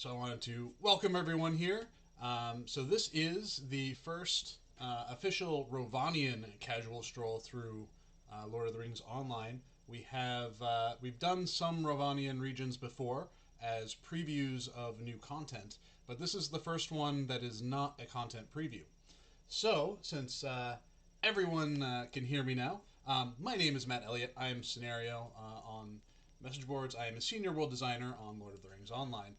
So I wanted to welcome everyone here. So this is the first official Rovanian casual stroll through Lord of the Rings Online. We've done some Rovanian regions before as previews of new content, but this is the first one that is not a content preview. So since everyone can hear me now, my name is Matt Elliott. I am Scenario on message boards. I am a senior world designer on Lord of the Rings Online.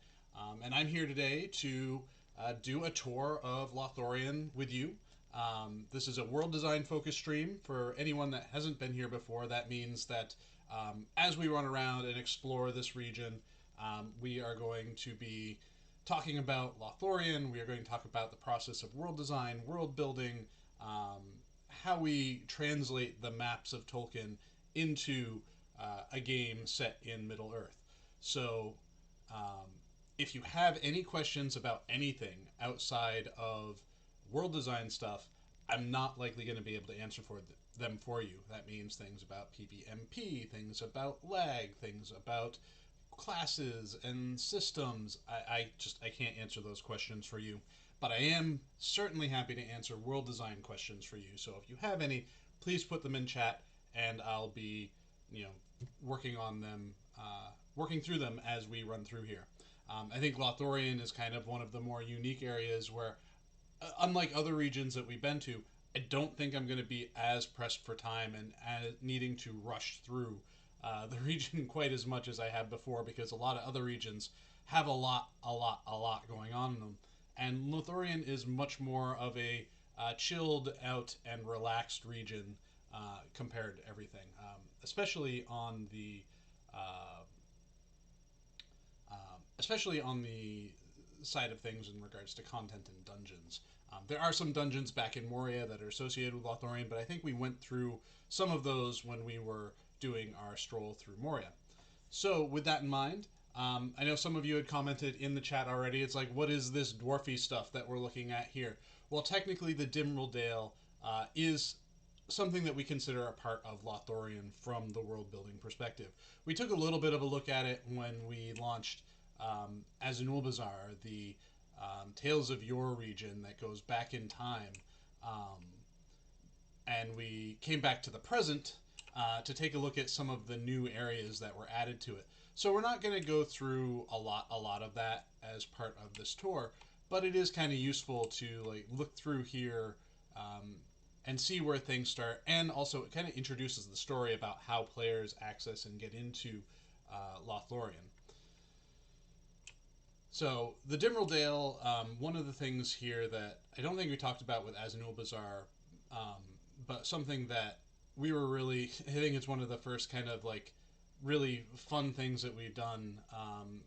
And I'm here today to do a tour of Lothlorien with you. This is a world design focused stream. For anyone that hasn't been here before, that means that as we run around and explore this region, we are going to be talking about Lothlorien. We are going to talk about the process of world design, world building, how we translate the maps of Tolkien into a game set in Middle Earth. So, if you have any questions about anything outside of world design stuff, I'm not likely going to be able to answer them for you. That means things about PvMP, things about lag, things about classes and systems. I can't answer those questions for you, but I am certainly happy to answer world design questions for you. So if you have any, please put them in chat, and I'll be, working on them, working through them as we run through here. I think Lothlorien is kind of one of the more unique areas where, unlike other regions that we've been to, I don't think I'm going to be as pressed for time and needing to rush through the region quite as much as I have before, because a lot of other regions have a lot going on in them. And Lothlorien is much more of a chilled out and relaxed region compared to everything, especially on the side of things in regards to content and dungeons. There are some dungeons back in Moria that are associated with Lothlorien, but I think we went through some of those when we were doing our stroll through Moria. So, with that in mind, I know some of you had commented in the chat already. It's like, what is this dwarfy stuff that we're looking at here? Well, technically, the Dimrill Dale is something that we consider a part of Lothlorien from the world building perspective. We took a little bit of a look at it when we launched Azanulbazar, the Tales of Your region that goes back in time, and we came back to the present to take a look at some of the new areas that were added to it. So we're not going to go through a lot of that as part of this tour, but it is kind of useful to look through here and see where things start, and also it kind of introduces the story about how players access and get into Lothlorien. So the Dimrill Dale, one of the things here that I don't think we talked about with Azanulbazar, but something that we were really, I think it's one of the first kind of really fun things that we've done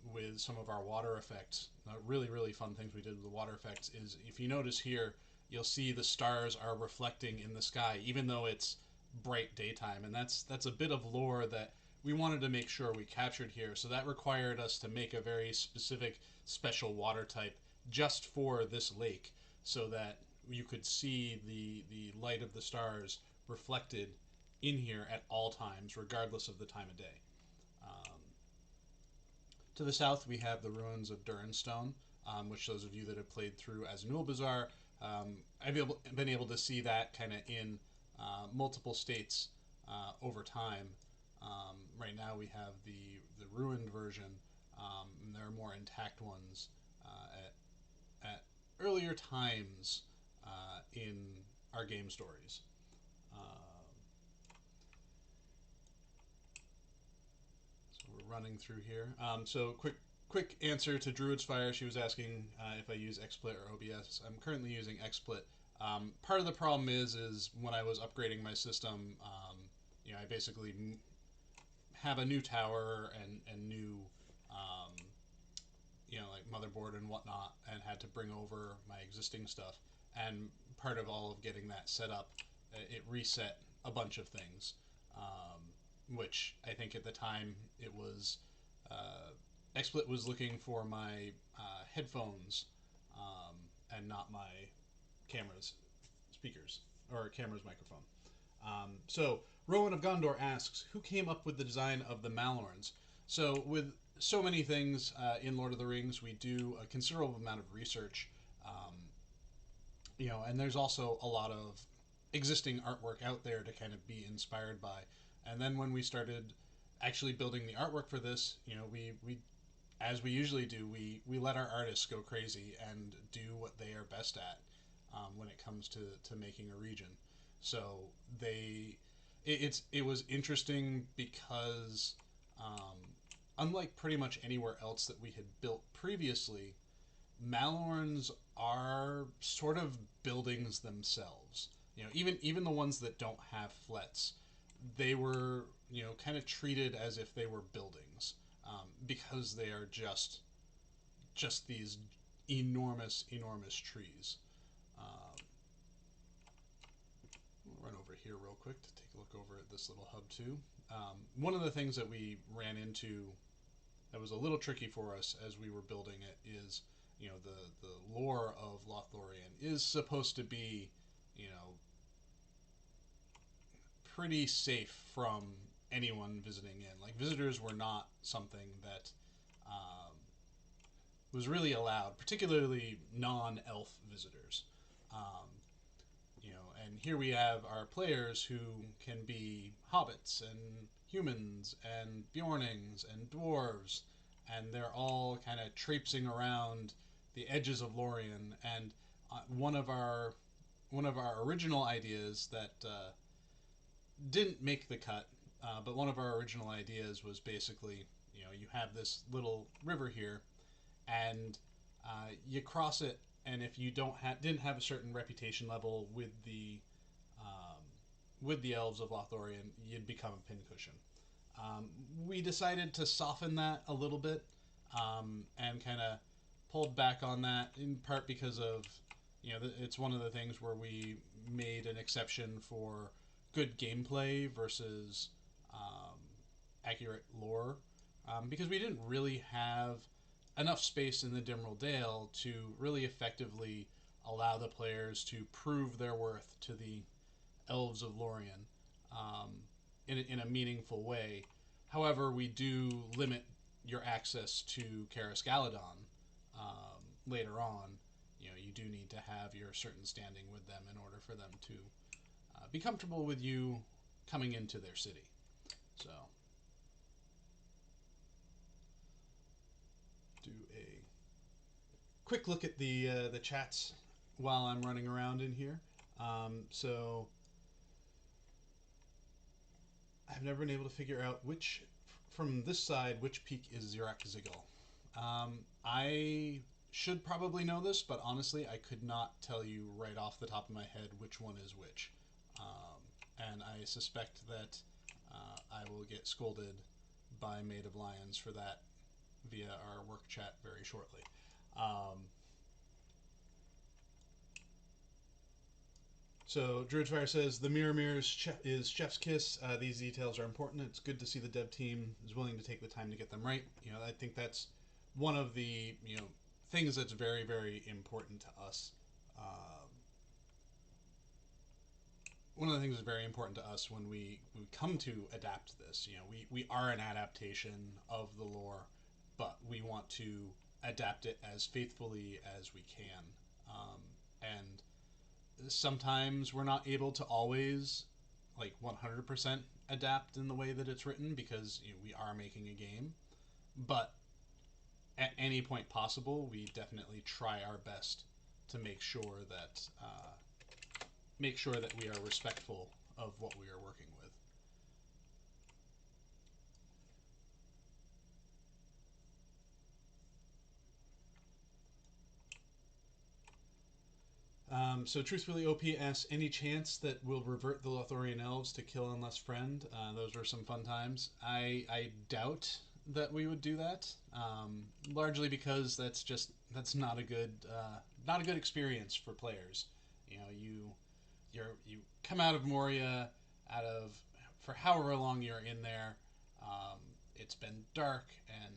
with some of our water effects. Really fun things we did with the water effects is, if you notice here, you'll see the stars are reflecting in the sky, even though it's bright daytime, and that's a bit of lore that we wanted to make sure we captured here. So that required us to make a very specific special water type just for this lake, so that you could see the light of the stars reflected in here at all times, regardless of the time of day. To the south, we have the ruins of Durinstone, which those of you that have played through Azanulbazar, I've been able to see that kind of in multiple states over time. Right now we have the ruined version, and there are more intact ones at earlier times in our game stories. So we're running through here. So quick answer to Druid's Fire. She was asking if I use XSplit or OBS. I'm currently using XSplit. Part of the problem is when I was upgrading my system, I basically have a new tower and new, motherboard and whatnot, and had to bring over my existing stuff. And part of all of getting that set up, it reset a bunch of things, which I think at the time it was XSplit was looking for my headphones and not my camera's speakers or camera's microphone. So Rowan of Gondor asks, who came up with the design of the Malorns? So with so many things in Lord of the Rings. We do a considerable amount of research, um, and there's also a lot of existing artwork out there to kind of be inspired by. And then when we started actually building the artwork for this, we as we usually do, we let our artists go crazy and do what they are best at when it comes to making a region. So it was interesting because um, unlike pretty much anywhere else that we had built previously, Malorns are sort of buildings themselves. Even the ones that don't have flets, they were kind of treated as if they were buildings because they are just these enormous trees. Um, we'll run over here real quick to take a look over at this little hub too. One of the things that we ran into that was a little tricky for us as we were building it is, the lore of Lothlorien is supposed to be, pretty safe from anyone visiting in. Like, visitors were not something that was really allowed, particularly non-elf visitors. Um, and here we have our players who can be hobbits and humans and Bjornings and dwarves, and they're all kind of traipsing around the edges of Lorien. And one of our original ideas that didn't make the cut, but one of our original ideas was basically, you have this little river here, and you cross it, and if you didn't have a certain reputation level with the elves of Lothlorien, you'd become a pincushion. We decided to soften that a little bit, and kind of pulled back on that in part because of, it's one of the things where we made an exception for good gameplay versus accurate lore, because we didn't really have enough space in the Dimrill Dale to really effectively allow the players to prove their worth to the elves of Lorien in a meaningful way. However, we do limit your access to Caras Galadhon later on. You do need to have your certain standing with them in order for them to be comfortable with you coming into their city. So, do a quick look at the chats while I'm running around in here. So, I've never been able to figure out from this side, which peak is Zirak Ziggle. I should probably know this, but honestly, I could not tell you right off the top of my head which one is which. And I suspect that I will get scolded by Maid of Lions for that via our work chat very shortly. So Druidfire says the mirror is Chef's Kiss. These details are important. It's good to see the dev team is willing to take the time to get them right. I think that's one of the things that's very, very important to us. One of the things that's very important to us when we come to adapt this. We are an adaptation of the lore, but we want to adapt it as faithfully as we can. And sometimes we're not able to always 100% adapt in the way that it's written because we are making a game, but at any point possible we definitely try our best to make sure that we are respectful of what we are working with. So Truthfully OP asks, any chance that we'll revert the Lothlorien elves to kill unless friend? Those were some fun times. I doubt that we would do that, largely because that's not a good experience for players. You come out of Moria, for however long you're in there. It's been dark and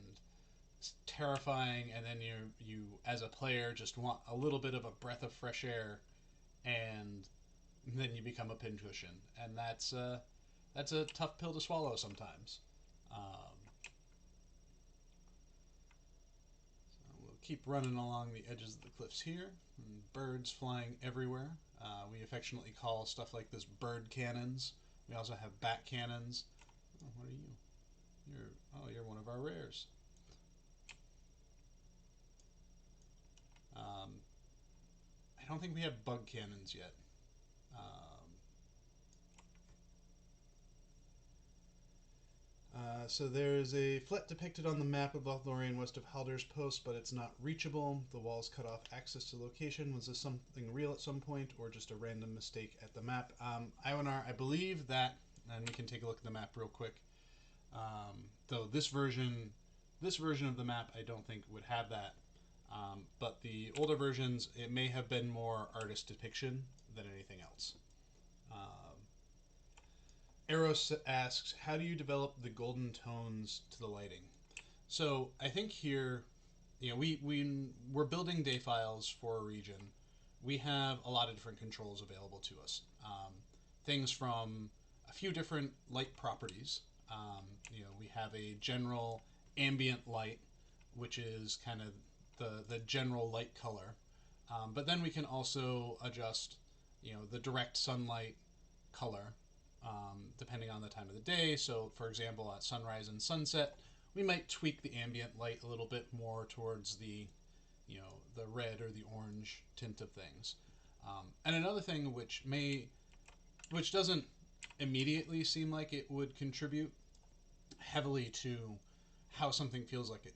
it's terrifying, and then you as a player just want a little bit of a breath of fresh air, and then you become a pincushion, and that's a tough pill to swallow sometimes. keep running along the edges of the cliffs here. And birds flying everywhere. We affectionately call stuff like this bird cannons. We also have bat cannons. Oh, what are you? You're one of our rares. I don't think we have bug cannons yet. So there's a flat depicted on the map of Lothlorien west of Halder's Post, but it's not reachable. The walls cut off access to the location. Was this something real at some point, or just a random mistake at the map? Ionar, I believe that, and we can take a look at the map real quick. Though this version of the map, I don't think would have that. But the older versions, it may have been more artist depiction than anything else. Eros asks, how do you develop the golden tones to the lighting? So I think here, we're building day files for a region. We have a lot of different controls available to us. Things from a few different light properties. We have a general ambient light, which is kind of the general light color. But then we can also adjust, the direct sunlight color. Depending on the time of the day. So, for example, at sunrise and sunset, we might tweak the ambient light a little bit more towards the red or the orange tint of things. And another thing which doesn't immediately seem like it would contribute heavily to how something feels like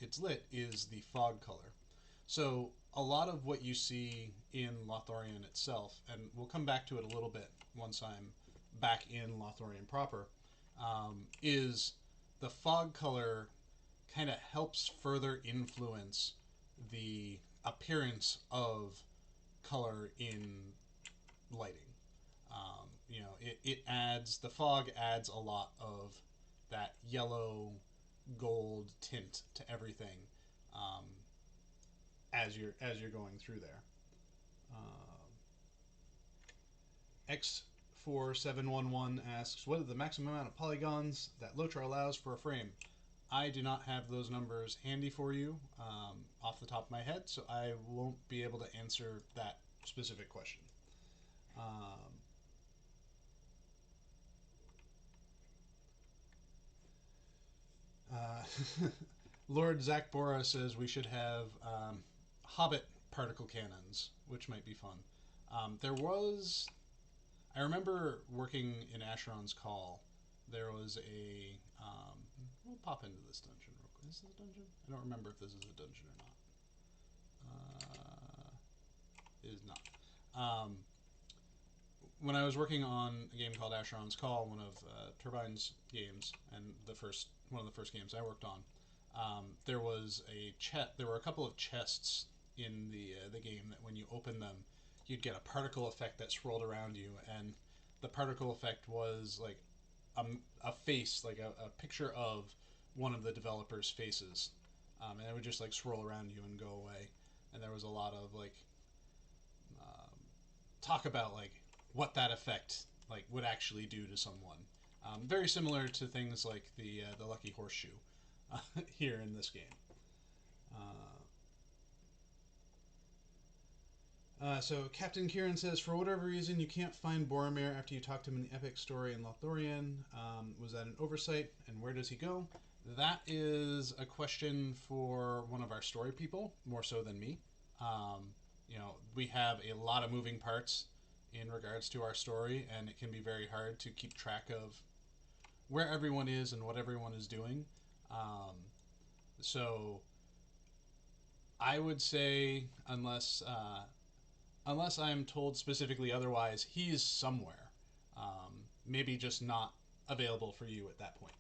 it's lit is the fog color. So a lot of what you see in Lothlorien itself, and we'll come back to it a little bit once I'm back in Lothlorien proper, is the fog color kind of helps further influence the appearance of color in lighting. The fog adds a lot of that yellow gold tint to everything as you're going through there. X4711 asks, what is the maximum amount of polygons that Lotra allows for a frame? I do not have those numbers handy for you off the top of my head, so I won't be able to answer that specific question. Lord Zach Bora says we should have Hobbit particle cannons, which might be fun. I remember working in Asheron's Call. There was a. We'll pop into this dungeon real quick. Is this a dungeon? I don't remember if this is a dungeon or not. It is not. When I was working on a game called Asheron's Call, one of Turbine's games, and one of the first games I worked on, there was there were a couple of chests in the game that when you open them, you'd get a particle effect that swirled around you, and the particle effect was like a face, like a picture of one of the developers' faces, and it would just like swirl around you and go away. And there was a lot of like talk about like what that effect like would actually do to someone. Very similar to things like the Lucky Horseshoe here in this game. So Captain Kieran says, for whatever reason, you can't find Boromir after you talk to him in the epic story in Lothlorien. Was that an oversight, and where does he go? That is a question for one of our story people, more so than me. We have a lot of moving parts in regards to our story, and it can be very hard to keep track of where everyone is and what everyone is doing. So I would say, unless I'm told specifically otherwise, he's somewhere. Maybe just not available for you at that point.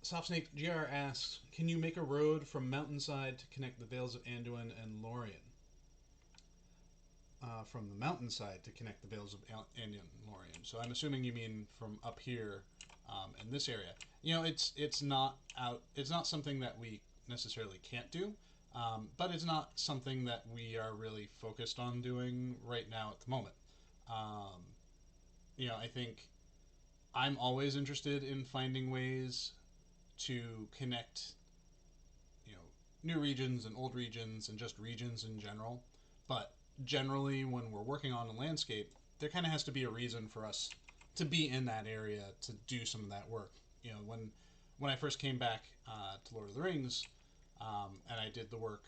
Softsnake GR asks, can you make a road from Mountainside to connect the Vales of Anduin and Lórien? From the Mountainside to connect the Vales of Anduin and Lórien. So I'm assuming you mean from up here in this area. It's not something that we necessarily can't do, but it's not something that we are really focused on doing right now at the moment. I think I'm always interested in finding ways to connect, you know, new regions and old regions and just regions in general. But generally, when we're working on a landscape, there kind of has to be a reason for us to be in that area to do some of that work. When I first came back to Lord of the Rings, and I did the work,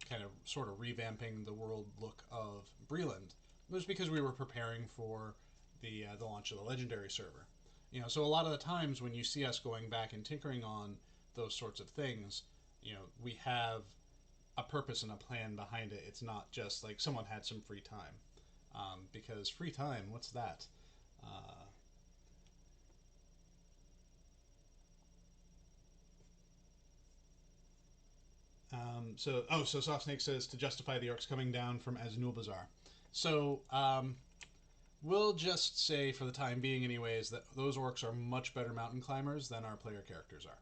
kind of sort of revamping the world look of Breland, it was because we were preparing for the launch of the Legendary server. So a lot of the times when you see us going back and tinkering on those sorts of things, we have a purpose and a plan behind it. It's not just like someone had some free time, because free time, what's that? Uh, so Soft Snake says to justify the orcs coming down from Azanul Bazaar. So we'll just say, for the time being, anyways, that those orcs are much better mountain climbers than our player characters are.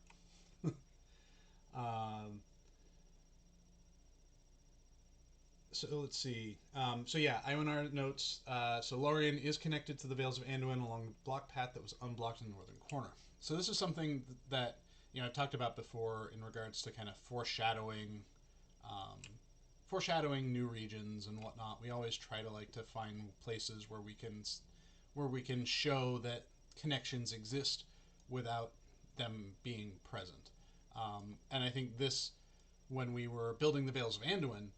So let's see. So yeah, Ionar notes. So Lorien is connected to the Vales of Anduin along the block path that was unblocked in the northern corner. So this is something that I talked about before in regards to kind of um, foreshadowing new regions and whatnot. We always try to like to find places where we can show that connections exist without them being present. And I think this, when we were building the Vales of Anduin,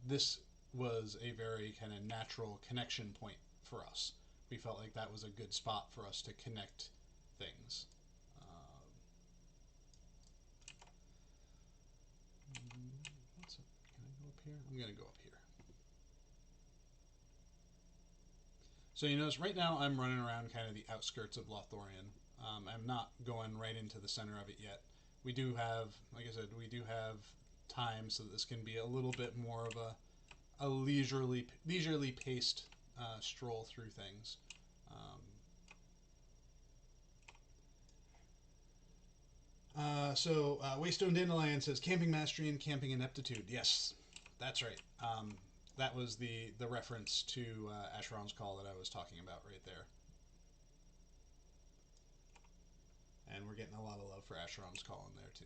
this was a very kind of natural connection point for us. We felt like that was a good spot for us to connect things. Can I go up here? I'm going to go up here. So you notice right now I'm running around kind of the outskirts of Lothlorien. I'm not going right into the center of it yet. We do have, like I said, we do have time, so this can be a little bit more of a leisurely paced stroll through things. Waystone Dandelion says camping mastery and camping ineptitude. Yes, that's right. That was the reference to Asheron's Call that I was talking about right there. And we're getting a lot of love for Asheron's Call in there too.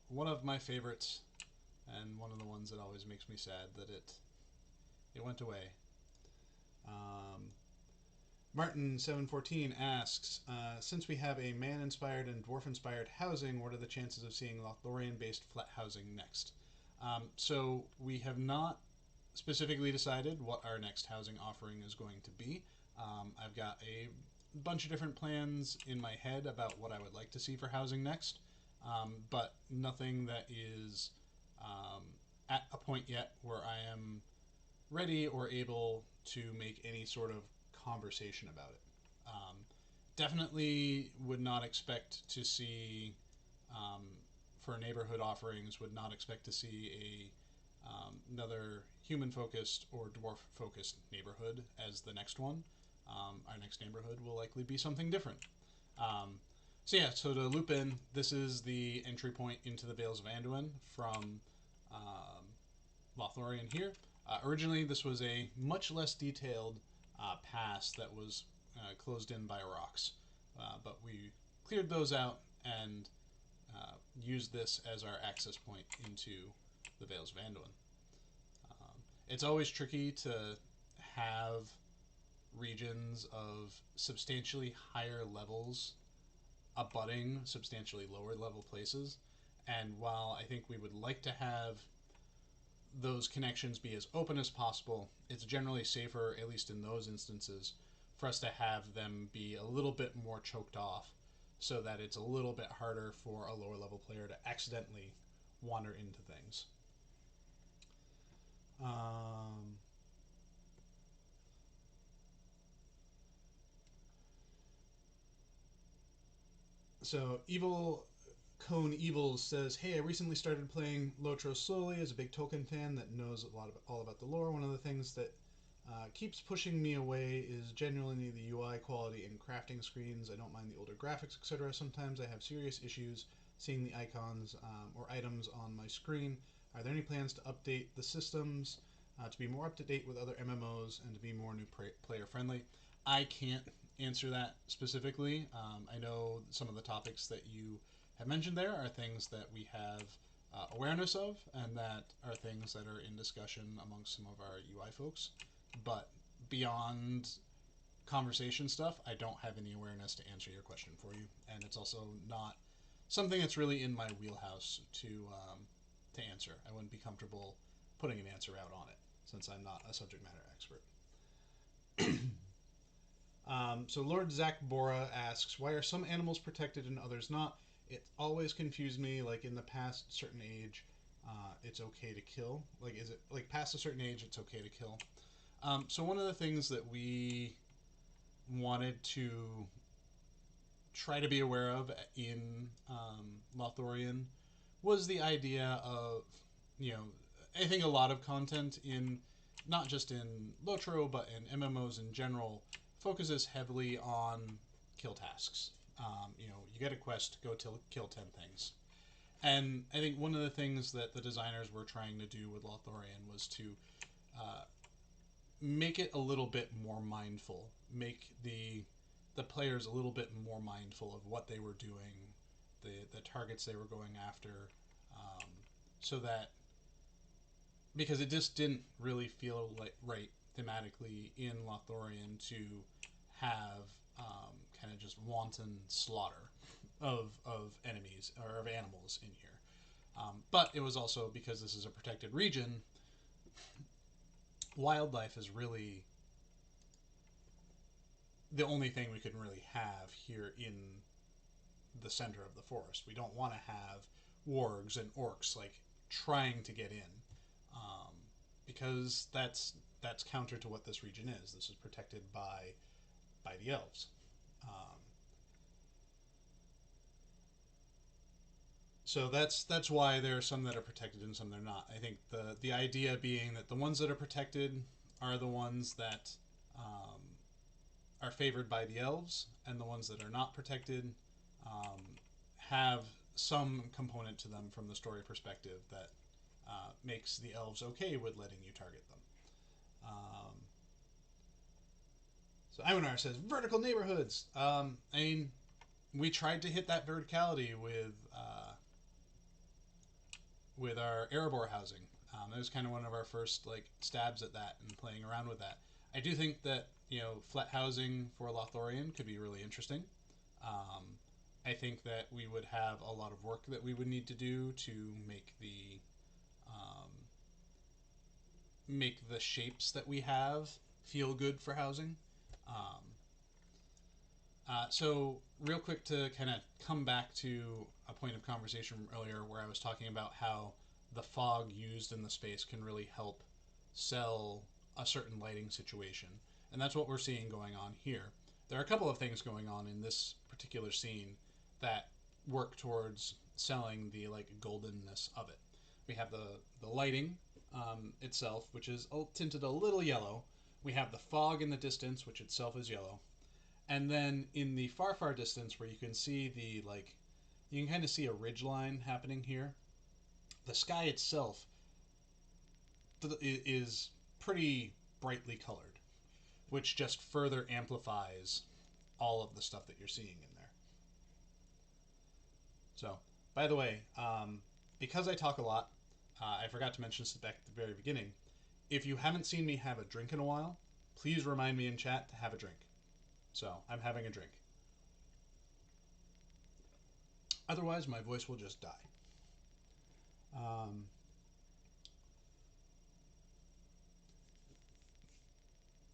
One of my favorites, and one of the ones that always makes me sad that it went away. Martin714 asks, since we have a man-inspired and dwarf-inspired housing, what are the chances of seeing Lothlorien-based flat housing next? So we have not specifically decided what our next housing offering is going to be. I've got a bunch of different plans in my head about what I would like to see for housing next, but nothing that is at a point yet where I am ready or able to make any sort of conversation about it. Definitely would not expect to see, for neighborhood offerings, would not expect to see another human focused or dwarf focused neighborhood as the next one. Our next neighborhood will likely be something different. So to loop in, this is the entry point into the Vales of Anduin from Lothlorien here. Originally, this was a much less detailed pass that was closed in by rocks, but we cleared those out and used this as our access point into the Vales of Anduin. It's always tricky to have regions of substantially higher levels abutting substantially lower level places, and while I think we would like to have those connections be as open as possible, it's generally safer, at least in those instances, for us to have them be a little bit more choked off so that it's a little bit harder for a lower level player to accidentally wander into things. Evil Cone Evil says, "Hey, I recently started playing Lotro slowly as a big Tolkien fan that knows all about the lore. One of the things that keeps pushing me away is genuinely the UI quality and crafting screens. I don't mind the older graphics, etc. Sometimes I have serious issues seeing the icons or items on my screen. Are there any plans to update the systems to be more up to date with other MMOs and to be more new player friendly?" I can't answer that specifically. I know some of the topics that you have mentioned there are things that we have awareness of, and that are things that are in discussion amongst some of our UI folks. But beyond conversation stuff, I don't have any awareness to answer your question for you, and it's also not something that's really in my wheelhouse to answer. I wouldn't be comfortable putting an answer out on it since I'm not a subject matter expert. So Lord Zach Bora asks, why are some animals protected and others not? It always confused me, like in the past certain age, it's okay to kill. Like, is it, like, past a certain age, it's okay to kill? So one of the things that we wanted to try to be aware of in Lothlorien was the idea of, you know, I think a lot of content in, not just in Lotro, but in MMOs in general, focuses heavily on kill tasks. You know, you get a quest, go kill 10 things. And I think one of the things that the designers were trying to do with Lothlorien was to make it a little bit more mindful, make the players a little bit more mindful of what they were doing, the targets they were going after, so that, because it just didn't really feel like right thematically in Lothlorien to have kind of just wanton slaughter of enemies or of animals in here. But it was also because this is a protected region. Wildlife is really the only thing we can really have here in the center of the forest. We don't want to have wargs and orcs like trying to get in, because that's counter to what this region is. This is protected by the elves. So that's why there are some that are protected and some that are not. I think the idea being that the ones that are protected are the ones that are favored by the elves, and the ones that are not protected have some component to them from the story perspective that makes the elves okay with letting you target them. So Iwanar says, vertical neighborhoods. I mean, we tried to hit that verticality with our Erebor housing. That was kind of one of our first like stabs at that and playing around with that. I do think that, you know, flat housing for Lothlorien could be really interesting. I think that we would have a lot of work that we would need to do to make the shapes that we have feel good for housing. So real quick, to kind of come back to a point of conversation from earlier where I was talking about how the fog used in the space can really help sell a certain lighting situation. And that's what we're seeing going on here. There are a couple of things going on in this particular scene that work towards selling the like goldenness of it. We have the lighting itself, which is tinted a little yellow. We have the fog in the distance, which itself is yellow. And then in the far distance, where you can see you can kind of see a ridge line happening here. The sky itself is pretty brightly colored, which just further amplifies all of the stuff that you're seeing in there. So, by the way, because I talk a lot, I forgot to mention this back at the very beginning. If you haven't seen me have a drink in a while, please remind me in chat to have a drink. So, I'm having a drink. Otherwise, my voice will just die.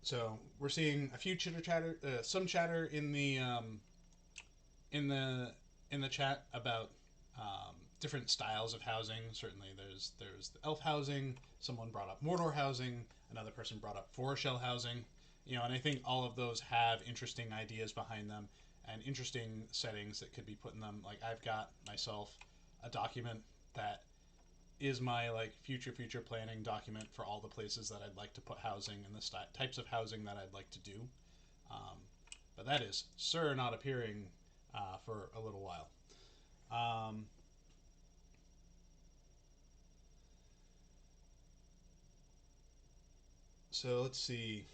So we're seeing a few chatter, some chatter in the chat about different styles of housing. Certainly, there's the elf housing. Someone brought up Mordor housing. Another person brought up Forest Shell housing. You know, and I think all of those have interesting ideas behind them and interesting settings that could be put in them. Like, I've got myself a document that is my like future planning document for all the places that I'd like to put housing and the types of housing that I'd like to do. But that is not appearing for a little while. So let's see.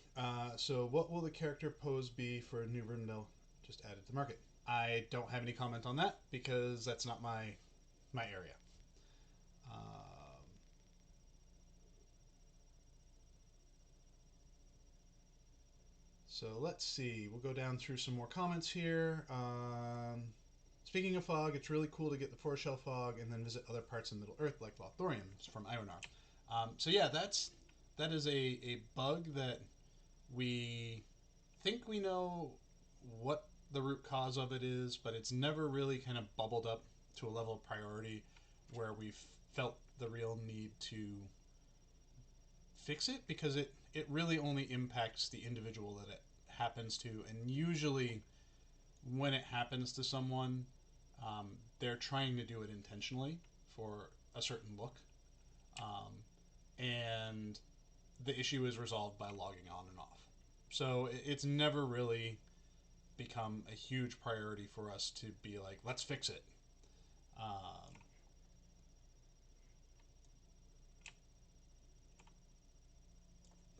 So what will the character pose be for New Rivendell just added to market? I don't have any comment on that because that's not my area. So let's see. We'll go down through some more comments here. Speaking of fog, it's really cool to get the Forest Shell fog and then visit other parts of Middle Earth like Lothlorien from Ironar. So yeah, that is a bug that we think we know what the root cause of it is, but it's never really kind of bubbled up to a level of priority where we've felt the real need to fix it, because it really impacts the individual that it happens to, and usually when it happens to someone, they're trying to do it intentionally for a certain look, and the issue is resolved by logging on and off. So it's never really become a huge priority for us to be like, let's fix it.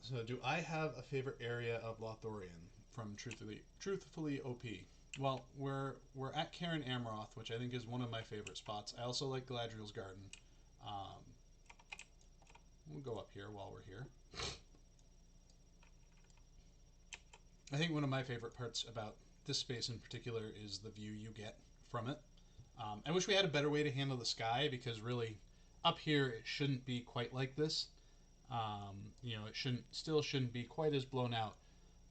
So do I have a favorite area of Lothlorien from Truthfully OP? Well, we're at Cairn Amroth, which I think is one of my favorite spots. I also like Galadriel's Garden. We'll go up here while we're here. I think one of my favorite parts about this space in particular is the view you get from it. I wish we had a better way to handle the sky, because really up here it shouldn't be quite like this. It shouldn't be quite as blown out,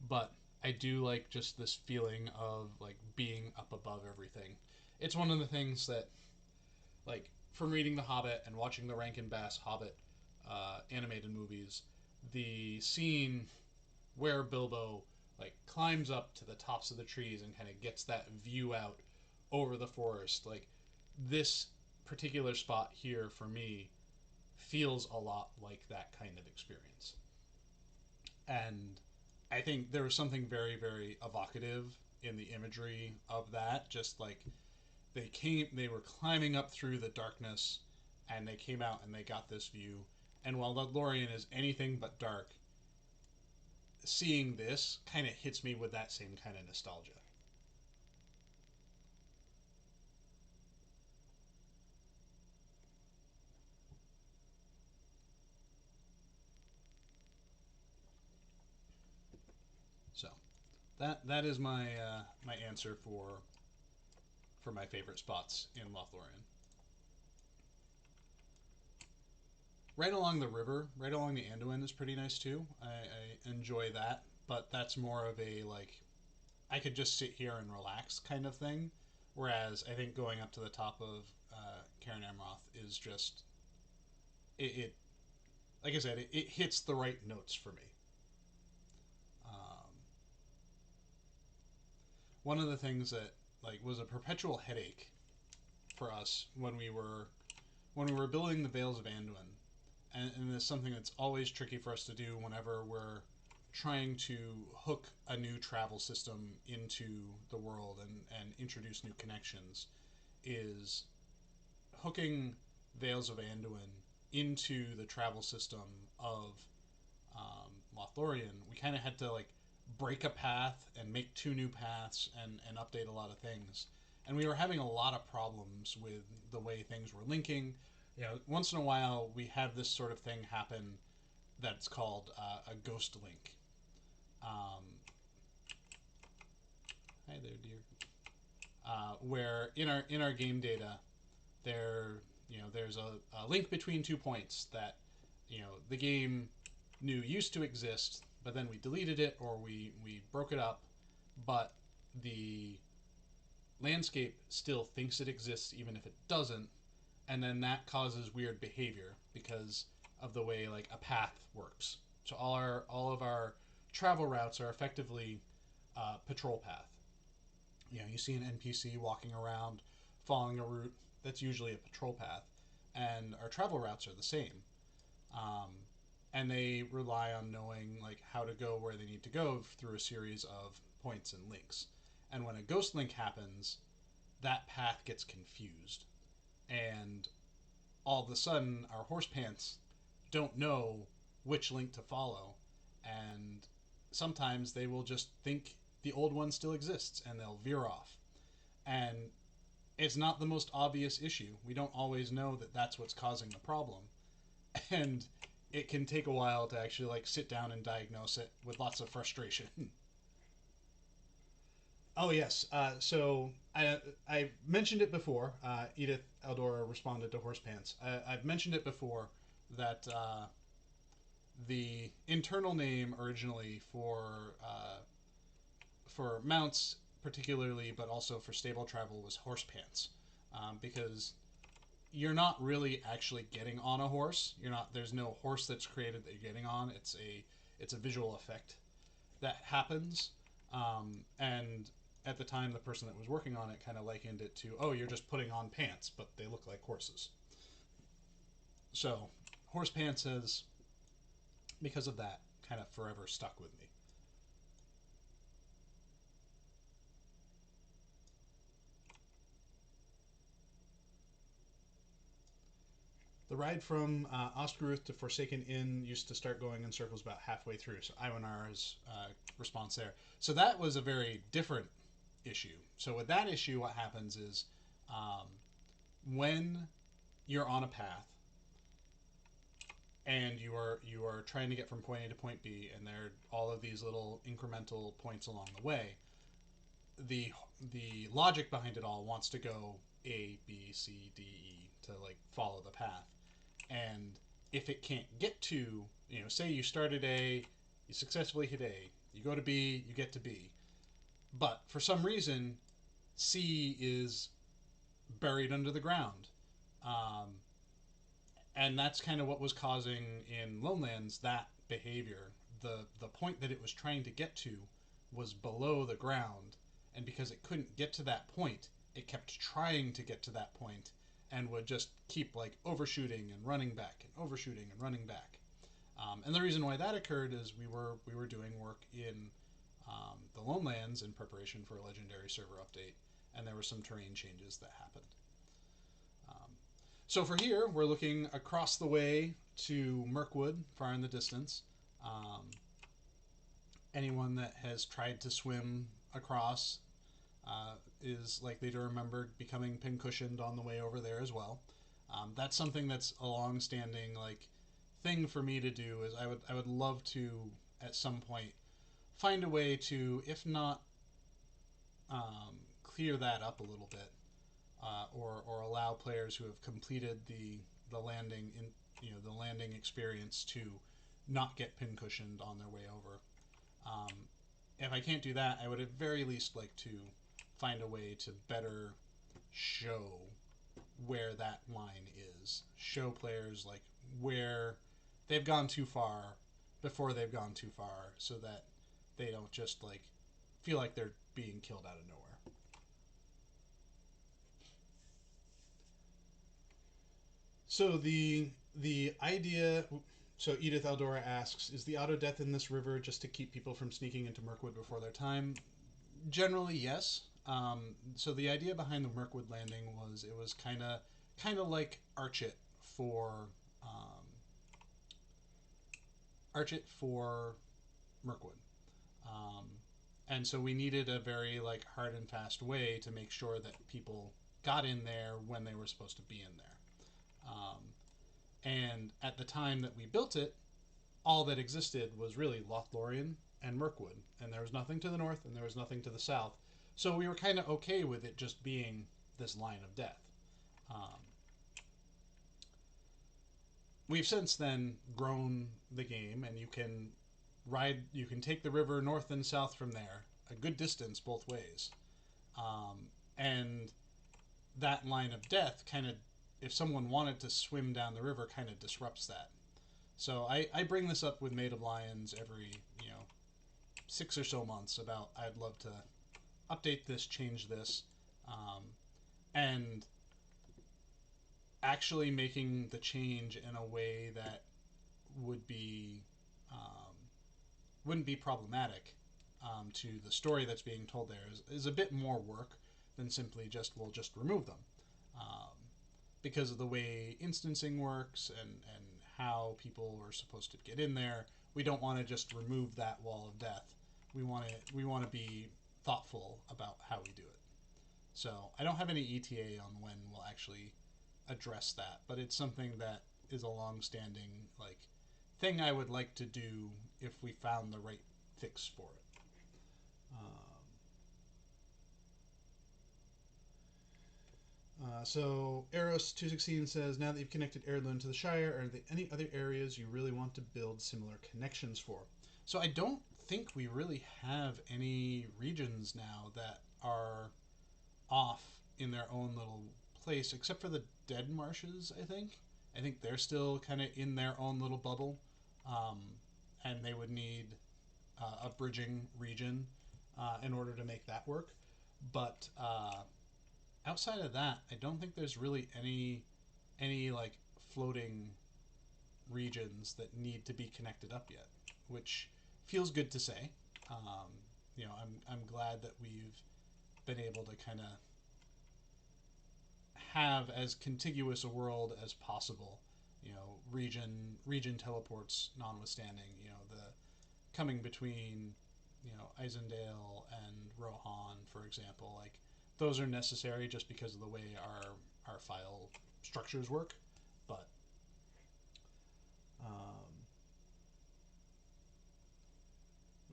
but I do like just this feeling of like being up above everything. It's one of the things that, like, from reading The Hobbit and watching the Rankin Bass Hobbit animated movies, the scene where Bilbo like climbs up to the tops of the trees and kind of gets that view out over the forest, like this particular spot here for me feels a lot like that kind of experience. And I think there was something very, very evocative in the imagery of that. Just like they were climbing up through the darkness, and they came out and they got this view. And while Lothlorien is anything but dark, seeing this kind of hits me with that same kind of nostalgia. So that is my answer for my favorite spots in Lothlorien. Right along the river, right along the Anduin is pretty nice too. I enjoy that, but that's more of a like I could just sit here and relax kind of thing. Whereas I think going up to the top of Cairn Amroth is just it like I said, it hits the right notes for me. Um, One of the things that like was a perpetual headache for us when we were building the Vales of Anduin, and it's something that's always tricky for us to do whenever we're trying to hook a new travel system into the world and introduce new connections, is hooking Vales of Anduin into the travel system of Lothlorien. We kind of had to like break a path and make two new paths and update a lot of things. And we were having a lot of problems with the way things were linking. Once in a while we have this sort of thing happen that's called a ghost link. Hi there, dear. Where in our game data, there's a link between 2 points that the game knew used to exist, but then we deleted it or we broke it up, but the landscape still thinks it exists even if it doesn't, and then that causes weird behavior because of the way like a path works. So all of our travel routes are effectively patrol path. You see an NPC walking around following a route that's usually a patrol path, and our travel routes are the same. Um, and they rely on knowing like how to go where they need to go through a series of points and links. And when a ghost link happens, that path gets confused, and all of a sudden our horse pants don't know which link to follow, and sometimes they will just think the old one still exists and they'll veer off. And it's not the most obvious issue. We don't always know that that's what's causing the problem. And it can take a while to actually like sit down and diagnose it with lots of frustration. Oh yes. So I mentioned it before. Edith Eldora responded to Horse Pants. I've mentioned it before that the internal name originally for mounts particularly, but also for stable travel, was Horse Pants, because you're not really actually getting on a horse. You're not. There's no horse that's created that you're getting on. It's a visual effect that happens, and at the time, the person that was working on it kind of likened it to, oh, you're just putting on pants, but they look like horses. So, Horse Pants has, because of that, kind of forever stuck with me. The ride from Oscaruth to Forsaken Inn used to start going in circles about halfway through. So Iwanar's response there. So that was a very different issue. So with that issue, what happens is when you're on a path and you are trying to get from point A to point B, and there are all of these little incremental points along the way, the logic behind it all wants to go A, B, C, D, E to like follow the path. And if it can't get to, say you start at A, you successfully hit A, you go to B, you get to B, but for some reason C is buried under the ground, and that's kind of what was causing in Lonelands that behavior. The point that it was trying to get to was below the ground, and because it couldn't get to that point, it kept trying to get to that point and would just keep like overshooting and running back and overshooting and running back. And the reason why that occurred is we were doing work in the Lonelands in preparation for a legendary server update, and there were some terrain changes that happened. So for here, we're looking across the way to Mirkwood, far in the distance. Anyone that has tried to swim across is likely to remember becoming pincushioned on the way over there as well. That's something that's a long-standing like thing for me to do. Is I would love to at some point find a way to, if not clear that up a little bit, or allow players who have completed the landing in the landing experience to not get pincushioned on their way over. If I can't do that, I would at very least like to find a way to better show where that line is. Show players like where they've gone too far before they've gone too far, so that they don't just like feel like they're being killed out of nowhere. So the idea. So Edith Eldora asks, is the auto death in this river just to keep people from sneaking into Mirkwood before their time? Generally, yes. So the idea behind the Mirkwood landing was it was kind of like Arch It for Mirkwood. And so we needed a very like hard and fast way to make sure that people got in there when they were supposed to be in there. And at the time that we built it, all that existed was really Lothlorien and Mirkwood, and there was nothing to the north and there was nothing to the south. So we were kind of okay with it just being this line of death. We've since then grown the game, and you can take the river north and south from there, a good distance both ways. And that line of death kind of, if someone wanted to swim down the river, kind of disrupts that. So I bring this up with Maid of Lions every 6 or so months about I'd love to update this, change this, and actually making the change in a way that would be wouldn't be problematic to the story that's being told there is a bit more work than simply we'll just remove them, because of the way instancing works and how people are supposed to get in there. we don't want to just remove that wall of death. We want to be thoughtful about how we do it. So I don't have any ETA on when we'll actually address that, but it's something that is a long-standing like thing I would like to do if we found the right fix for it. So Eros216 says, now that you've connected Erdlun to the Shire, are there any other areas you really want to build similar connections for? So I don't think we really have any regions now that are off in their own little place, except for the Dead Marshes, I think. I think they're still kind of in their own little bubble, and they would need a bridging region in order to make that work. But outside of that, I don't think there's really any like floating regions that need to be connected up yet, which feels good to say. I'm glad that we've been able to kind of have as contiguous a world as possible. Region teleports notwithstanding. The coming between Isendale and Rohan, for example, like those are necessary just because of the way our file structures work. But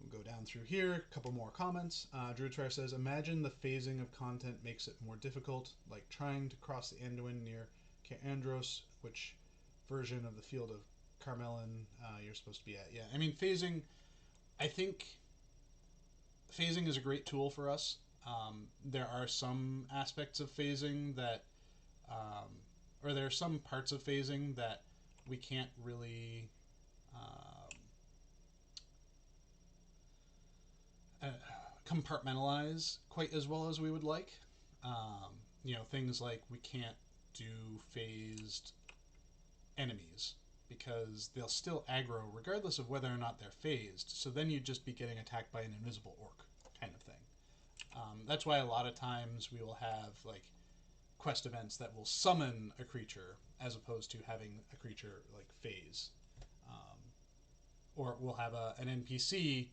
we'll go down through here. A couple more comments. Druidfire says, imagine the phasing of content makes it more difficult, like trying to cross the Anduin near Caandros, which version of the field of Carmelin you're supposed to be at. Yeah, I mean, phasing, I think phasing is a great tool for us. There are some aspects of phasing that, or there are some parts of phasing that we can't really compartmentalize quite as well as we would like. Things like we can't do phased enemies because they'll still aggro regardless of whether or not they're phased. So then you'd just be getting attacked by an invisible orc kind of thing. That's why a lot of times we will have like quest events that will summon a creature as opposed to having a creature like phase. Or we'll have an NPC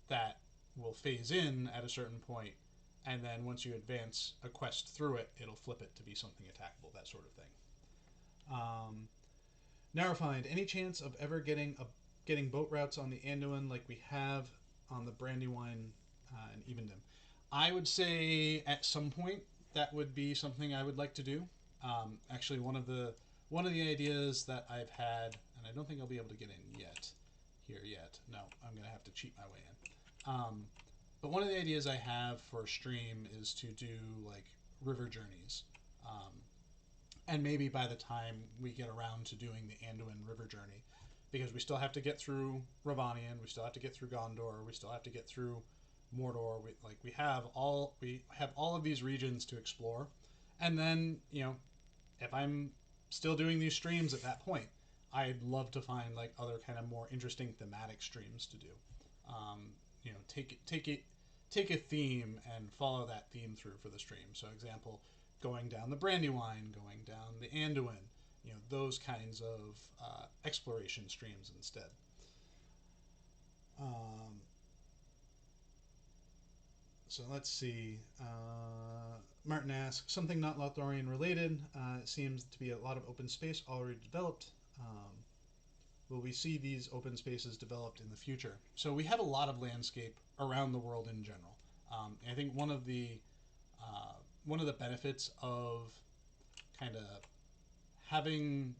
that will phase in at a certain point, and then once you advance a quest through it, it'll flip it to be something attackable, that sort of thing. Narrowfind, any chance of ever getting boat routes on the Anduin like we have on the Brandywine and Evendom? I would say at some point that would be something I would like to do. Actually, one of the ideas that I've had, and I don't think I'll be able to get in yet. No, I'm going to have to cheat my way in. But one of the ideas I have for a stream is to do like river journeys. And maybe by the time we get around to doing the Anduin river journey, because we still have to get through Ravanian, we still have to get through Gondor, we still have to get through Mordor. We have all of these regions to explore. And then, if I'm still doing these streams at that point, I'd love to find like other kind of more interesting thematic streams to do. Take a theme and follow that theme through for the stream. So, example, going down the Brandywine, going down the Anduin, those kinds of exploration streams instead. So let's see. Martin asks, something not Lothlorien related. It seems to be a lot of open space already developed. Will we see these open spaces developed in the future? So we have a lot of landscape around the world in general. I think one of the benefits of kind of having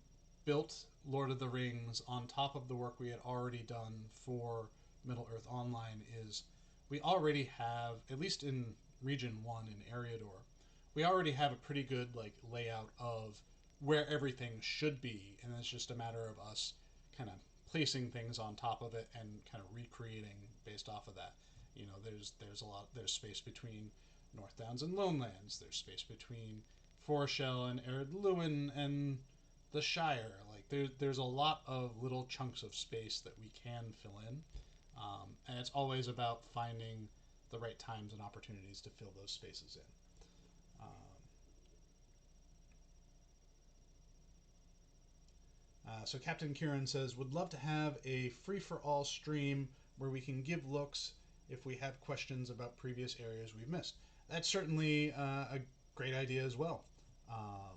built Lord of the Rings on top of the work we had already done for Middle-earth Online is we already have, at least in Region 1 in Eriador, we already have a pretty good like layout of where everything should be, and it's just a matter of us kind of placing things on top of it and kind of recreating based off of that. There's space between North Downs and Lonelands. There's space between Foreshell and Ered Luin and the Shire. Like there's a lot of little chunks of space that we can fill in, and it's always about finding the right times and opportunities to fill those spaces in. So Captain Kieran says, would love to have a free-for-all stream where we can give looks if we have questions about previous areas we've missed. That's certainly a great idea as well. Um,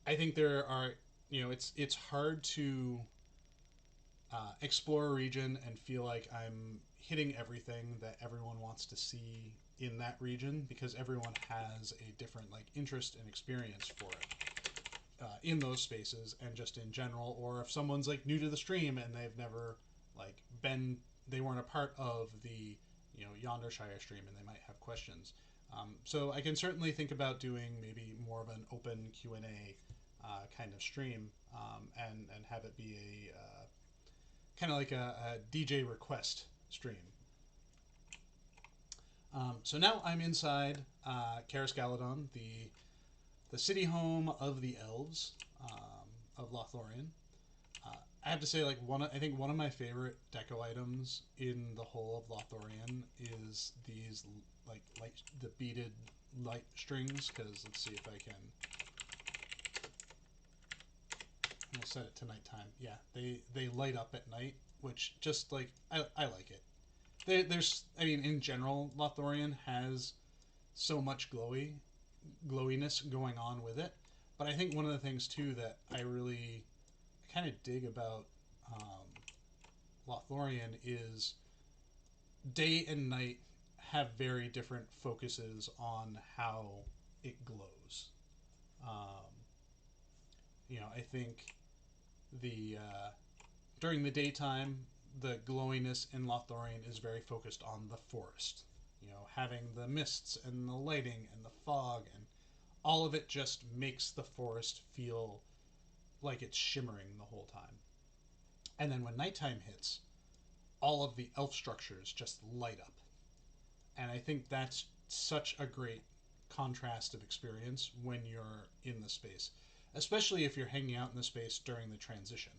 I think there are, it's hard to explore a region and feel like I'm hitting everything that everyone wants to see in that region, because everyone has a different like interest and experience for it in those spaces and just in general. Or if someone's like new to the stream and they've never like been, they weren't a part of the Yondershire stream, and they might have questions. So I can certainly think about doing maybe more of an open Q&A kind of stream, and have it be a kind of like a DJ request stream. So now I'm inside Caras Galadhon, the city home of the elves of Lothlorien. I have to say, like I think one of my favorite deco items in the whole of Lothlorien is these like the beaded light strings. Because let's see if I can. We'll set it to nighttime. Yeah, they light up at night, which just like I like it. There's, I mean, in general, Lothlorien has so much glowiness going on with it. But I think one of the things too that I really kind of dig about Lothlorien is day and night have very different focuses on how it glows. Um, I think the during the daytime, the glowiness in Lothlorien is very focused on the forest. Having the mists and the lighting and the fog, and all of it just makes the forest feel like it's shimmering the whole time. And then when nighttime hits, all of the elf structures just light up. And I think that's such a great contrast of experience when you're in the space, especially if you're hanging out in the space during the transition,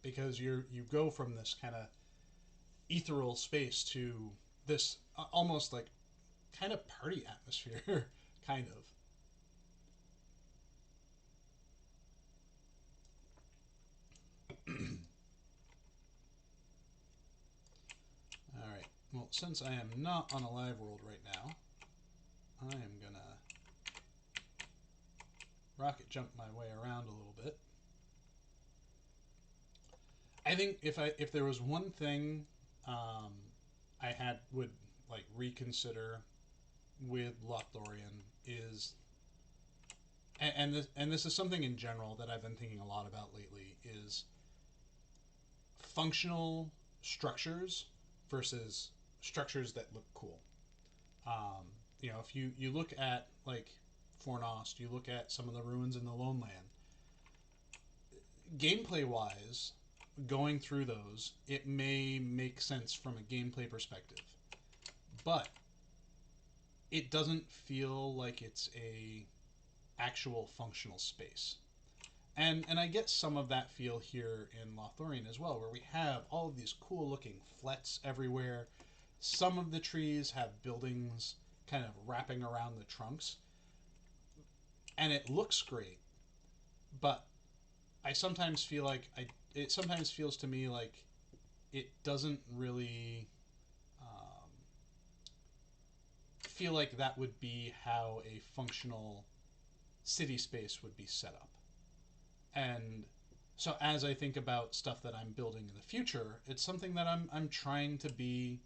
because you go from this kind of ethereal space to this almost like kind of party atmosphere, kind of. All right. Well, since I am not on a live world right now, I am gonna rocket jump my way around a little bit. I think if there was one thing I would like reconsider with Lothlorien is, and this is something in general that I've been thinking a lot about lately, is functional structures versus structures that look cool. Um, if you look at like Fornost, you look at some of the ruins in the Lone Land. Gameplay wise, going through those, it may make sense from a gameplay perspective, but it doesn't feel like it's a actual functional space. And I get some of that feel here in Lothlorien as well, where we have all of these cool looking flets everywhere. Some of the trees have buildings kind of wrapping around the trunks, and it looks great, but I sometimes feel like it sometimes feels to me like it doesn't really feel like that would be how a functional city space would be set up. And so as I think about stuff that I'm building in the future, it's something that I'm trying to be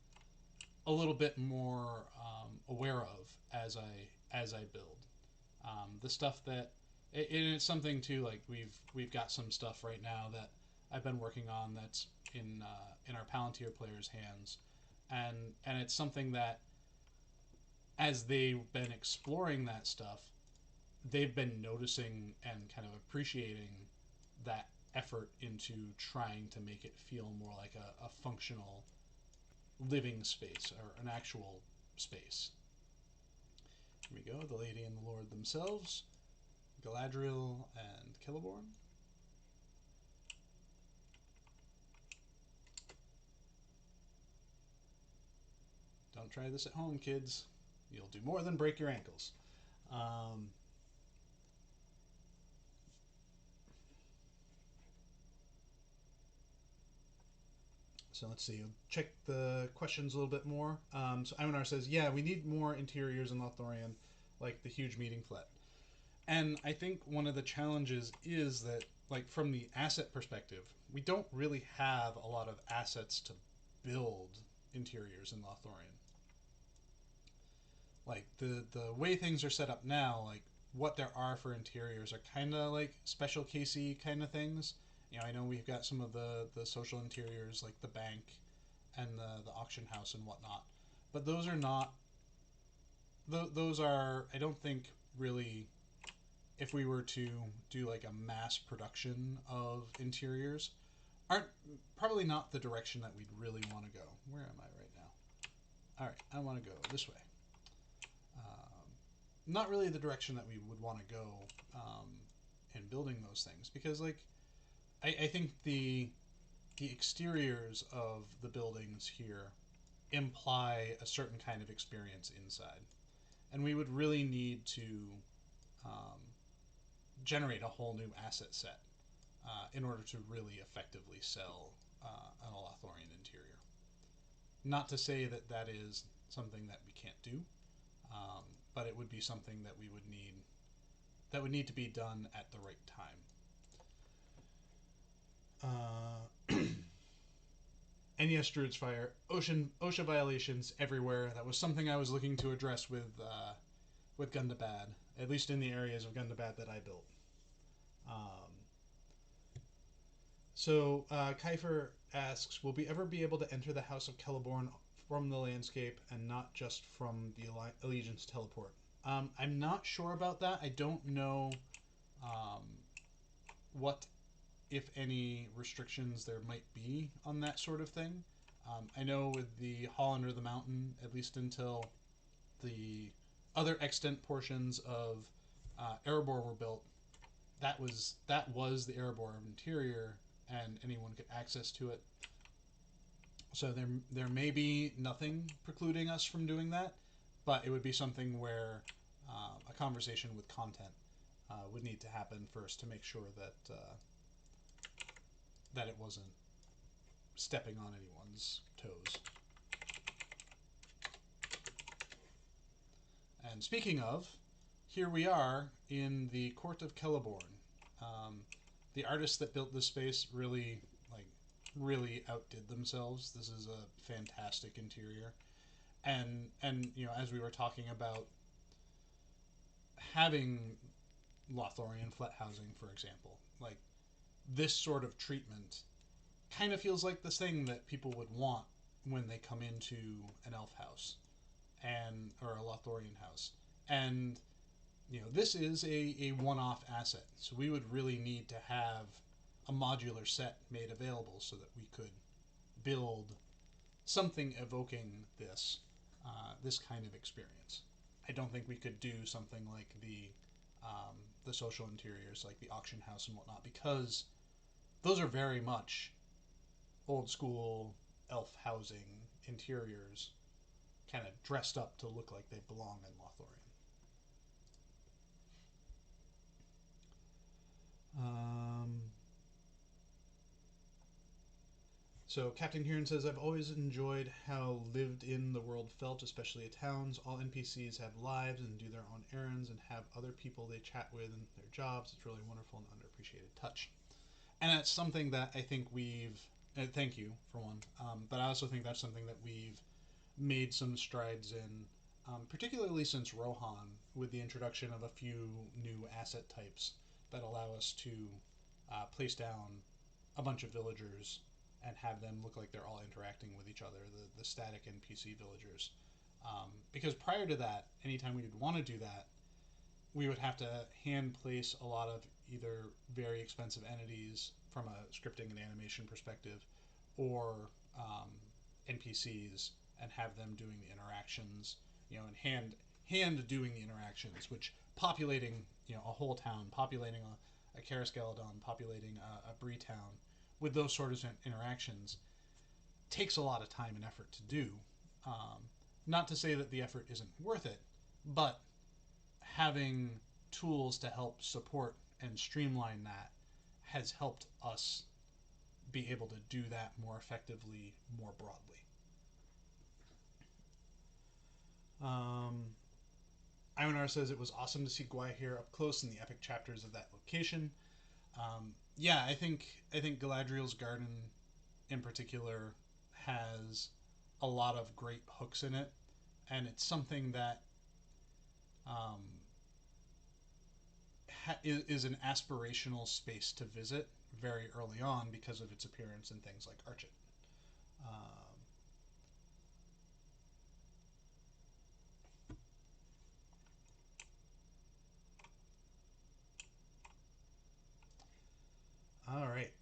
a little bit more aware of as I build the stuff that it's something too, like we've got some stuff right now that I've been working on that's in our Palantir players' hands, and it's something that as they've been exploring that stuff, they've been noticing and kind of appreciating that effort into trying to make it feel more like a functional living space or an actual space. Here we go, the lady and the lord themselves, Galadriel and Celeborn. Don't try this at home, kids. You'll do more than break your ankles. So let's see. Check the questions a little bit more. So Imanar says, yeah, we need more interiors in Lothlorien, like the huge meeting flat. And I think one of the challenges is that, like, from the asset perspective, we don't really have a lot of assets to build interiors in Lothlorien. Like, the way things are set up now, like, what there are for interiors are kind of like special casey kind of things. You know, I know we've got some of the social interiors, like the bank and the auction house and whatnot. But those are not, those are, I don't think, really, if we were to do like a mass production of interiors, aren't probably not the direction that we'd really want to go. Where am I right now? All right, I want to go this way. Not really the direction that we would want to go in building those things, because like I think the exteriors of the buildings here imply a certain kind of experience inside, and we would really need to um, generate a whole new asset set in order to really effectively sell an Lothlorien interior. Not to say that that is something that we can't do, but it would be something that we would need, that would need to be done at the right time. And yes, Druid's Fire, OSHA violations everywhere. That was something I was looking to address with Gundabad, at least in the areas of Gundabad that I built. So Kiefer asks, will we ever be able to enter the House of Celeborn from the landscape and not just from the Allegiance teleport? I'm not sure about that. I don't know what, if any, restrictions there might be on that sort of thing. I know with the Hall Under the Mountain, at least until the other extant portions of Erebor were built, that was the Erebor interior, and anyone could access to it. So there may be nothing precluding us from doing that, but it would be something where a conversation with content would need to happen first to make sure that that it wasn't stepping on anyone's toes. And speaking of, here we are in the Court of Celeborn. The artists that built this space really outdid themselves. This is a fantastic interior, and you know, as we were talking about having Lothlorien flat housing, for example, like this sort of treatment kind of feels like the thing that people would want when they come into an elf house and or a Lothlorien house. And you know, this is a one-off asset, so we would really need to have a modular set made available so that we could build something evoking this this kind of experience. I don't think we could do something like the social interiors, like the auction house and whatnot, because those are very much old school elf housing interiors, kind of dressed up to look like they belong in Lothlorien. So Captain Kieran says, I've always enjoyed how lived in the world felt, especially at towns. All NPCs have lives and do their own errands and have other people they chat with in their jobs. It's really wonderful and underappreciated touch. And that's something that I think we've, thank you for one, but I also think that's something that we've made some strides in, particularly since Rohan, with the introduction of a few new asset types that allow us to place down a bunch of villagers and have them look like they're all interacting with each other, the static NPC villagers. Because prior to that, anytime we would want to do that, we would have to hand place a lot of either very expensive entities from a scripting and animation perspective, or NPCs, and have them doing the interactions, you know, and hand doing the interactions, which populating, you know, a whole town, populating a Caras Galadhon, populating a Bree town with those sorts of interactions takes a lot of time and effort to do. Not to say that the effort isn't worth it, but having tools to help support and streamline that has helped us be able to do that more effectively, more broadly. Ionar says it was awesome to see Gwaihir up close in the epic chapters of that location. Yeah, I think Galadriel's garden in particular has a lot of great hooks in it, and it's something that um, is an aspirational space to visit very early on because of its appearance in things like Archit. Um, all right,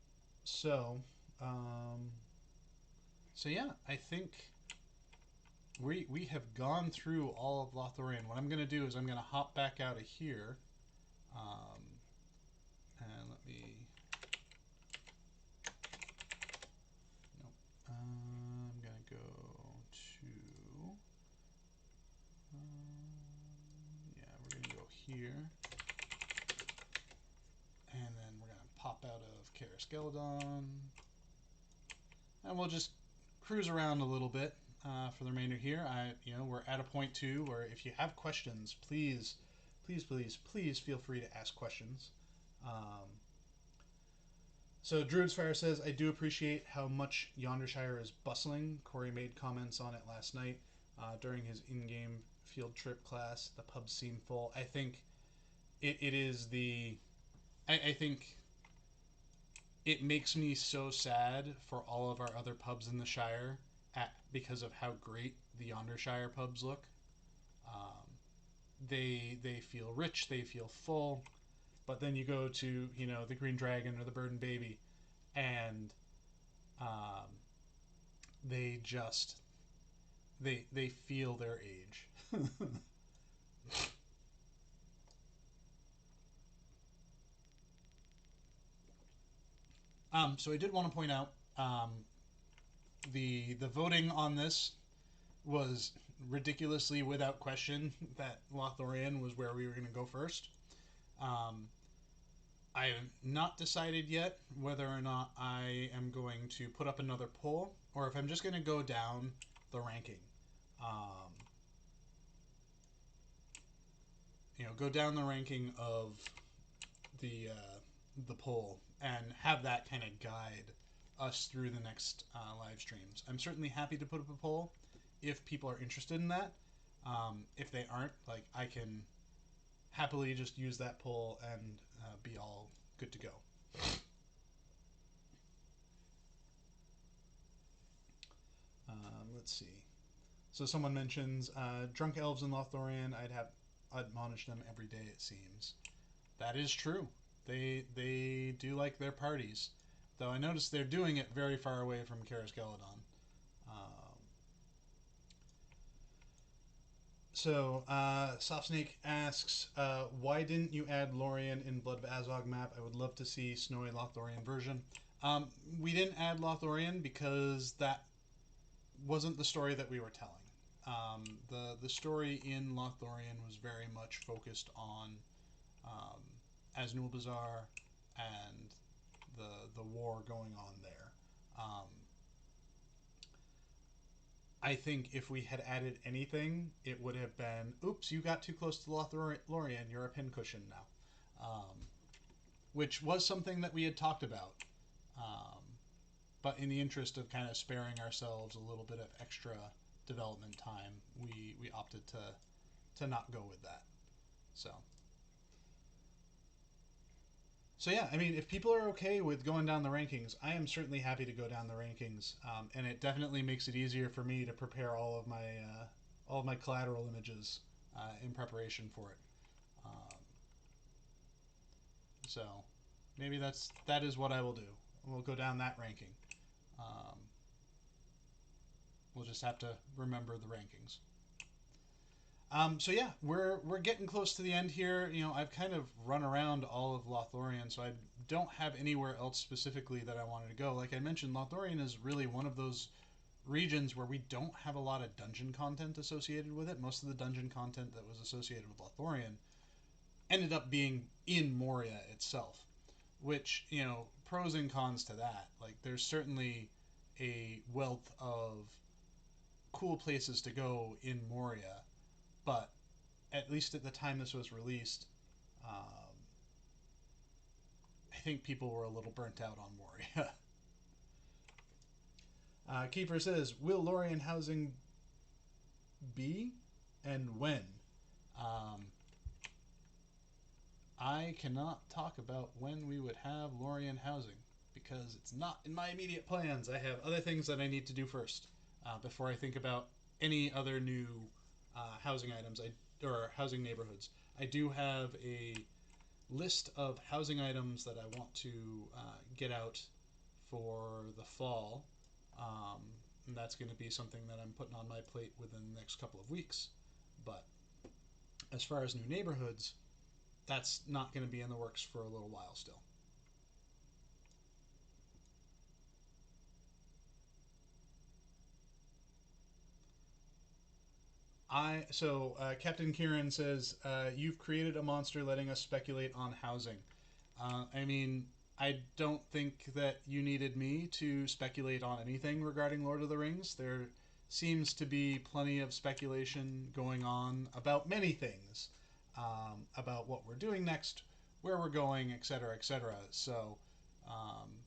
so um, so yeah, I think we have gone through all of Lothlorien. What I'm going to do is I'm going to hop back out of here, um, and let me. Nope. I'm going to go to. Yeah, we're going to go here, and then we're going to pop out of Caras Galadhon, and we'll just cruise around a little bit for the remainder here. We're at a point too where if you have questions, please feel free to ask questions. So Druid's Fire says, I do appreciate how much Yondershire is bustling. Corey made comments on it last night during his in-game field trip class. The pubs seem full. I think it is the... I think it makes me so sad for all of our other pubs in the Shire because of how great the Yondershire pubs look. They feel rich, they feel full, but then you go to the Green Dragon or the Bird and Baby, and they just they feel their age. So I did want to point out the voting on this was ridiculously without question that Lothlorien was where we were going to go first. I have not decided yet whether or not I am going to put up another poll or if I'm just going to go down the ranking. Go down the ranking of the poll and have that kind of guide us through the next live streams. I'm certainly happy to put up a poll if people are interested in that. If they aren't, I can happily just use that poll and be all good to go. Let's see. So someone mentions drunk elves in Lothlorien. I'd admonish them every day. It seems that is true. They do like their parties, though I notice they're doing it very far away from Caras Galadhon. So, Softsnake asks, why didn't you add Lórien in Blood of Azog map? I would love to see Snowy Lothlórien version. We didn't add Lothlórien because that wasn't the story that we were telling. The story in Lothlórien was very much focused on Aznul-Bazar and the war going on there. I think if we had added anything, it would have been, oops, you got too close to Lothlórien, you're a pincushion now. Which was something that we had talked about. But in the interest of kind of sparing ourselves a little bit of extra development time, we opted to not go with that. So yeah, I mean, if people are okay with going down the rankings, I am certainly happy to go down the rankings, and it definitely makes it easier for me to prepare all of my collateral images in preparation for it. So maybe that is what I will do. We'll go down that ranking. We'll just have to remember the rankings. So yeah, we're getting close to the end here. I've kind of run around all of Lothlórien, so I don't have anywhere else specifically that I wanted to go. Like I mentioned, Lothlórien is really one of those regions where we don't have a lot of dungeon content associated with it. Most of the dungeon content that was associated with Lothlórien ended up being in Moria itself. which, you know, pros and cons to that. Like, there's certainly a wealth of cool places to go in Moria, but at least at the time this was released, I think people were a little burnt out on Moria. Kiefer says, will Lorien housing be and when? Um, I cannot talk about when we would have Lorien housing because it's not in my immediate plans. I have other things that I need to do first before I think about any other new housing items or housing neighborhoods. I do have a list of housing items that I want to get out for the fall. And that's going to be something that I'm putting on my plate within the next couple of weeks. But as far as new neighborhoods, that's not going to be in the works for a little while still. Captain Kieran says you've created a monster letting us speculate on housing. I mean, I don't think that you needed me to speculate on anything regarding Lord of the Rings. There seems to be plenty of speculation going on about many things, about what we're doing next, where we're going, etc., etc. So,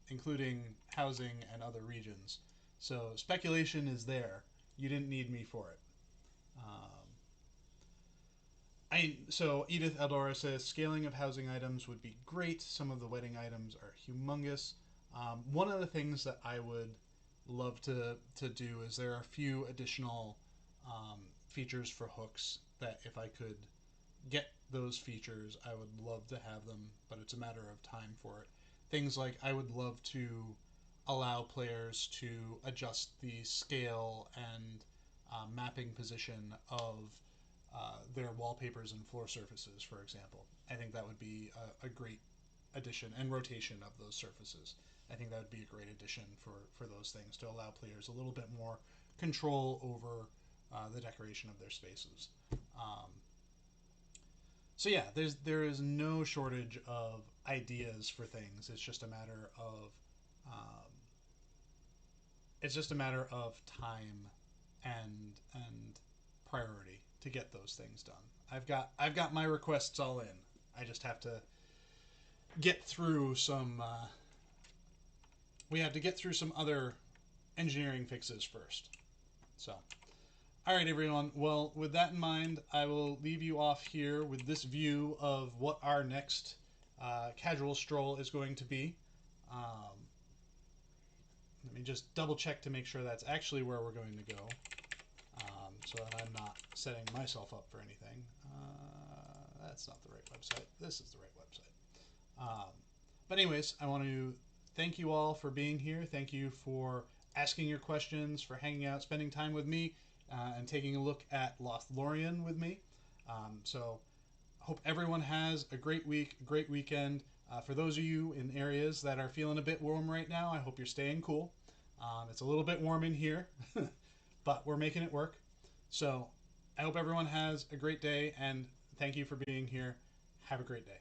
including housing and other regions. So speculation is there. You didn't need me for it. So Edith Eldora says scaling of housing items would be great. Some of the wedding items are humongous. One of the things that I would love to do is there are a few additional features for hooks that if I could get those features, I would love to have them, but it's a matter of time for it. Things like I would love to allow players to adjust the scale and mapping position of their wallpapers and floor surfaces, for example. I think that would be a great addition, and rotation of those surfaces. I think that would be a great addition for those things to allow players a little bit more control over the decoration of their spaces. So yeah, there is no shortage of ideas for things. It's just a matter of time and priority to get those things done. I've got my requests all in. I just have to get through some. We have to get through some other engineering fixes first. So, all right, everyone. Well, with that in mind, I will leave you off here with this view of what our next casual stroll is going to be. Let me just double check to make sure that's actually where we're going to go. So that I'm not setting myself up for anything. That's not the right website. This is the right website. But anyways, I want to thank you all for being here. Thank you for asking your questions, for hanging out, spending time with me, and taking a look at Lothlorien with me. So hope everyone has a great week, a great weekend. For those of you in areas that are feeling a bit warm right now, I hope you're staying cool. It's a little bit warm in here, but we're making it work. So I hope everyone has a great day, and thank you for being here. Have a great day.